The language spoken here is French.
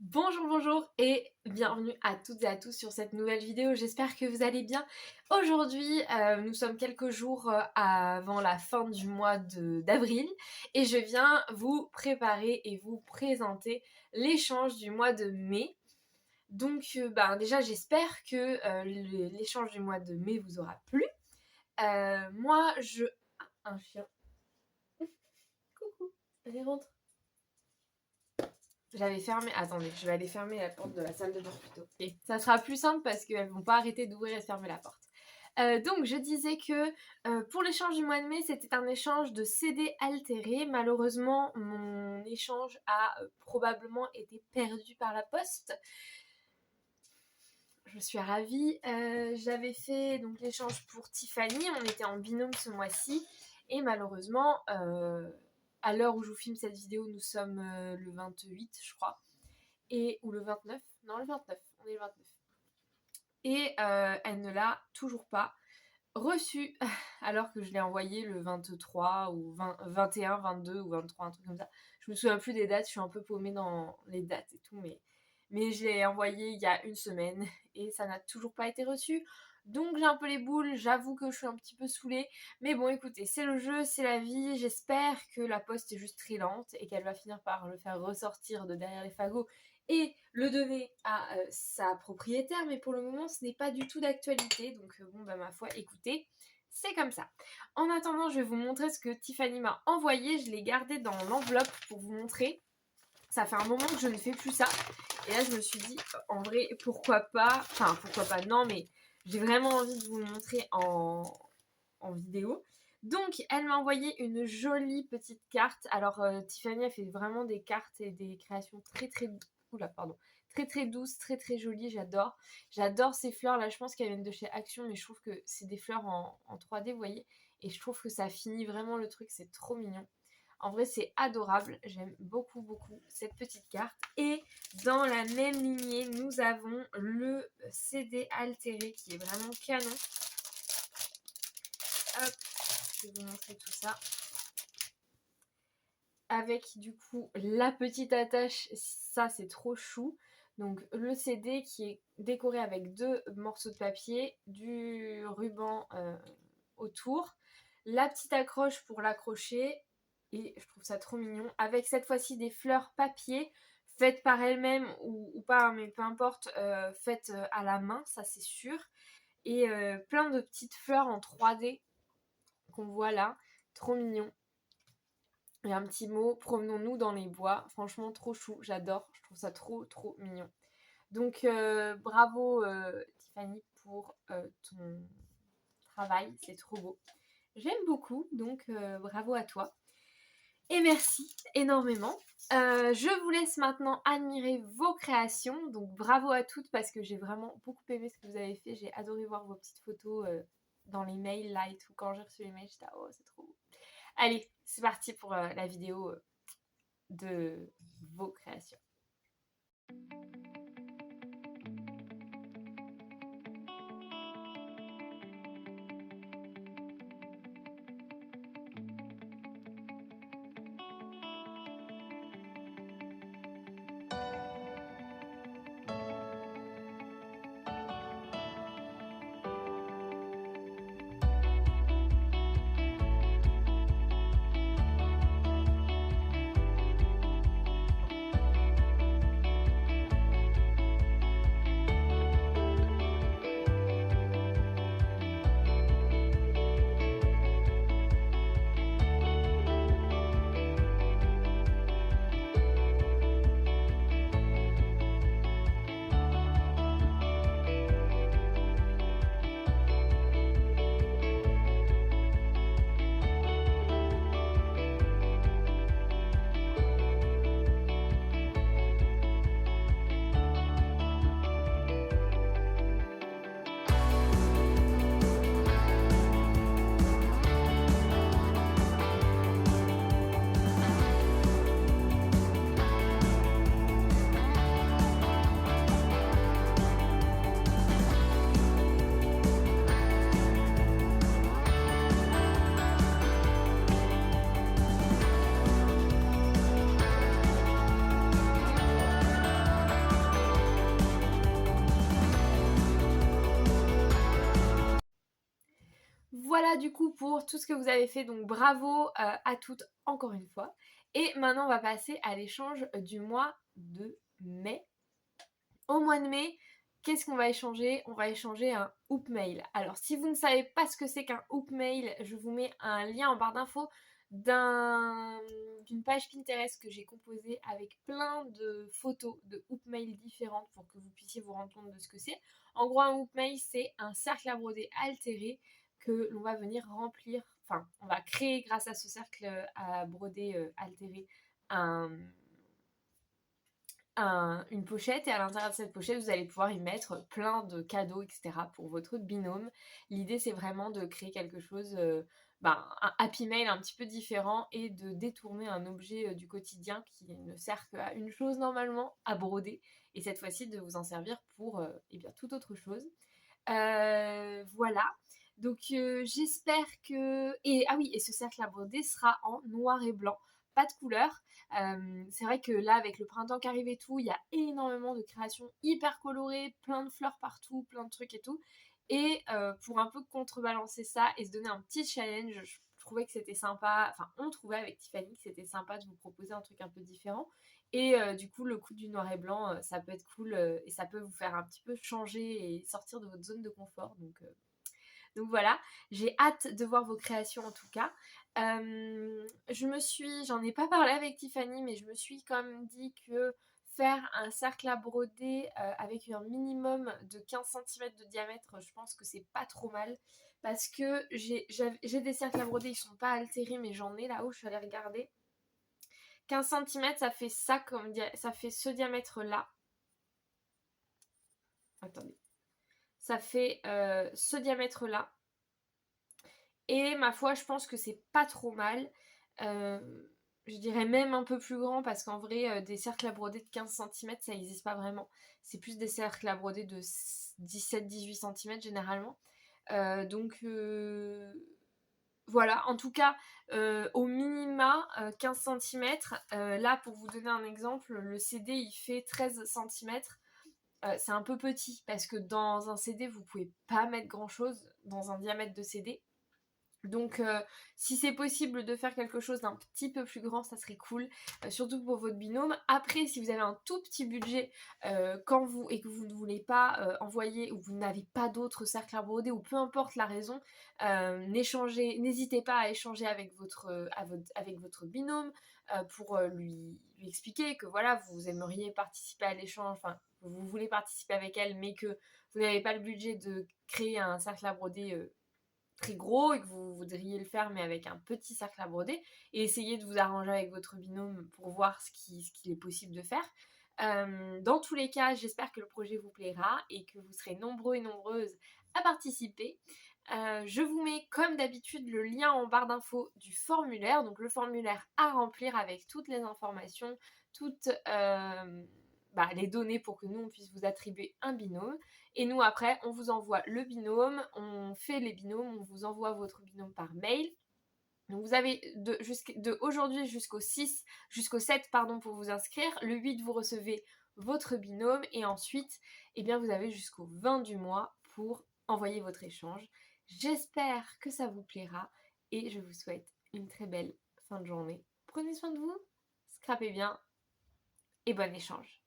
Bonjour, bonjour et bienvenue à toutes et à tous sur cette nouvelle vidéo. J'espère que vous allez bien. Aujourd'hui, nous sommes quelques jours avant la fin du mois d'avril et je viens vous préparer et vous présenter l'échange du mois de mai. Donc, déjà, j'espère que l'échange du mois de mai vous aura plu. Moi, je... Ah, un chien. Coucou, allez, rentre. J'avais fermé. Attendez, je vais aller fermer la porte de la salle de bain plutôt. Et ça sera plus simple parce qu'elles vont pas arrêter d'ouvrir et de fermer la porte. Donc je disais que pour l'échange du mois de mai, c'était un échange de CD altéré. Malheureusement, mon échange a probablement été perdu par la poste. Je suis ravie. J'avais fait donc l'échange pour Tiffany. On était en binôme ce mois-ci. Et malheureusement, à l'heure où je vous filme cette vidéo, nous sommes le 28, je crois. Ou le 29. Non, le 29. On est le 29. Et elle ne l'a toujours pas reçu alors que je l'ai envoyé le 23 ou 21, 22 ou 23, un truc comme ça. Je me souviens plus des dates, je suis un peu paumée dans les dates et tout, mais je l'ai envoyé il y a une semaine et ça n'a toujours pas été reçu. Donc j'ai un peu les boules, j'avoue que je suis un petit peu saoulée. Mais bon écoutez, c'est le jeu, c'est la vie. J'espère que la poste est juste très lente et qu'elle va finir par le faire ressortir de derrière les fagots et le donner à sa propriétaire. Mais pour le moment, ce n'est pas du tout d'actualité. Donc ma foi, écoutez, c'est comme ça. En attendant, je vais vous montrer ce que Tiffany m'a envoyé. Je l'ai gardé dans l'enveloppe pour vous montrer. Ça fait un moment que je ne fais plus ça. Et là, je me suis dit, en vrai, pourquoi pas. Enfin, pourquoi pas, non, mais j'ai vraiment envie de vous le montrer en vidéo. Donc, elle m'a envoyé une jolie petite carte. Alors, Tiffany a fait vraiment des cartes et des créations très, très... Oula, pardon. Très, très douces, très, très jolies. J'adore. J'adore ces fleurs. Là, je pense qu'elles viennent de chez Action, mais je trouve que c'est des fleurs en 3D, vous voyez. Et je trouve que ça finit vraiment le truc. C'est trop mignon. En vrai, c'est adorable. J'aime beaucoup, beaucoup cette petite carte. Et dans la même lignée, nous avons le CD altéré qui est vraiment canon. Hop, je vais vous montrer tout ça. Avec du coup la petite attache, ça c'est trop chou. Donc le CD qui est décoré avec 2 morceaux de papier, du ruban autour, la petite accroche pour l'accrocher, et je trouve ça trop mignon, avec cette fois-ci des fleurs papier, faites par elles-mêmes ou pas, mais peu importe, faites à la main, ça c'est sûr, et plein de petites fleurs en 3D qu'on voit là, trop mignon. Et un petit mot, promenons-nous dans les bois. Franchement, trop chou, j'adore. Je trouve ça trop, trop mignon. Donc, bravo Tiffany pour ton travail. C'est trop beau. J'aime beaucoup, donc bravo à toi. Et merci énormément. Je vous laisse maintenant admirer vos créations. Donc, bravo à toutes parce que j'ai vraiment beaucoup aimé ce que vous avez fait. J'ai adoré voir vos petites photos dans les mails là et tout. Quand j'ai reçu les mails, j'étais oh, c'est trop beau. Allez, c'est parti pour la vidéo de vos créations. voilà du coup pour tout ce que vous avez fait, donc bravo à toutes encore une fois. Et maintenant on va passer à l'échange du mois de mai. Au mois de mai, qu'est-ce qu'on va échanger? On va échanger un hoop mail. Alors si vous ne savez pas ce que c'est qu'un hoop mail, je vous mets un lien en barre d'infos d'une page Pinterest que j'ai composée avec plein de photos de hoop mail différentes pour que vous puissiez vous rendre compte de ce que c'est. En gros, un hoop mail, c'est un cercle à broder altéré que l'on va venir remplir, enfin on va créer grâce à ce cercle à broder altéré une pochette, et à l'intérieur de cette pochette vous allez pouvoir y mettre plein de cadeaux, etc. pour votre binôme. L'idée c'est vraiment de créer quelque chose, un happy mail un petit peu différent, et de détourner un objet du quotidien qui ne sert qu'à une chose normalement, à broder, et cette fois-ci de vous en servir pour toute autre chose. Voilà. Donc j'espère que... ah oui, et ce cercle à broder sera en noir et blanc, pas de couleur. C'est vrai que là, avec le printemps qui arrive et tout, il y a énormément de créations hyper colorées, plein de fleurs partout, plein de trucs et tout. Et pour un peu contrebalancer ça et se donner un petit challenge, je trouvais que c'était sympa, enfin on trouvait avec Tiffany que c'était sympa de vous proposer un truc un peu différent. Et du coup, le coup du noir et blanc, ça peut être cool, et ça peut vous faire un petit peu changer et sortir de votre zone de confort. Donc voilà, j'ai hâte de voir vos créations en tout cas. J'en ai pas parlé avec Tiffany, mais je me suis quand même dit que faire un cercle à broder avec un minimum de 15 cm de diamètre, je pense que c'est pas trop mal. Parce que j'ai des cercles à broder, ils sont pas altérés, mais j'en ai là-haut, je suis allée regarder. 15 cm, ça fait ça ça fait ce diamètre là. Attendez. Ça fait ce diamètre là. Et ma foi, je pense que c'est pas trop mal. Je dirais même un peu plus grand, parce qu'en vrai, des cercles à broder de 15 cm, ça n'existe pas vraiment. C'est plus des cercles à broder de 17-18 cm généralement. Voilà, en tout cas, au minima 15 cm. Là, pour vous donner un exemple, le CD il fait 13 cm. C'est un peu petit, parce que dans un CD, vous pouvez pas mettre grand chose dans un diamètre de CD. Donc si c'est possible de faire quelque chose d'un petit peu plus grand, ça serait cool, surtout pour votre binôme. Après, si vous avez un tout petit budget et que vous ne voulez pas envoyer, ou vous n'avez pas d'autres cercles à broder, ou peu importe la raison, n'hésitez pas à échanger avec votre binôme pour lui expliquer que voilà, vous aimeriez participer à l'échange, enfin vous voulez participer avec elle, mais que vous n'avez pas le budget de créer un cercle à broder très gros, et que vous voudriez le faire mais avec un petit cercle à broder, et essayer de vous arranger avec votre binôme pour voir ce qu'il est possible de faire. Dans tous les cas, j'espère que le projet vous plaira et que vous serez nombreux et nombreuses à participer. Je vous mets comme d'habitude le lien en barre d'infos du formulaire, donc le formulaire à remplir avec toutes les informations, toutes les données pour que nous on puisse vous attribuer un binôme. Et nous après on vous envoie le binôme, on fait les binômes, on vous envoie votre binôme par mail. Donc vous avez de aujourd'hui jusqu'au 7 pour vous inscrire. Le 8 vous recevez votre binôme, et ensuite vous avez jusqu'au 20 du mois pour envoyer votre échange. J'espère que ça vous plaira et je vous souhaite une très belle fin de journée. Prenez soin de vous, scrapez bien et bon échange.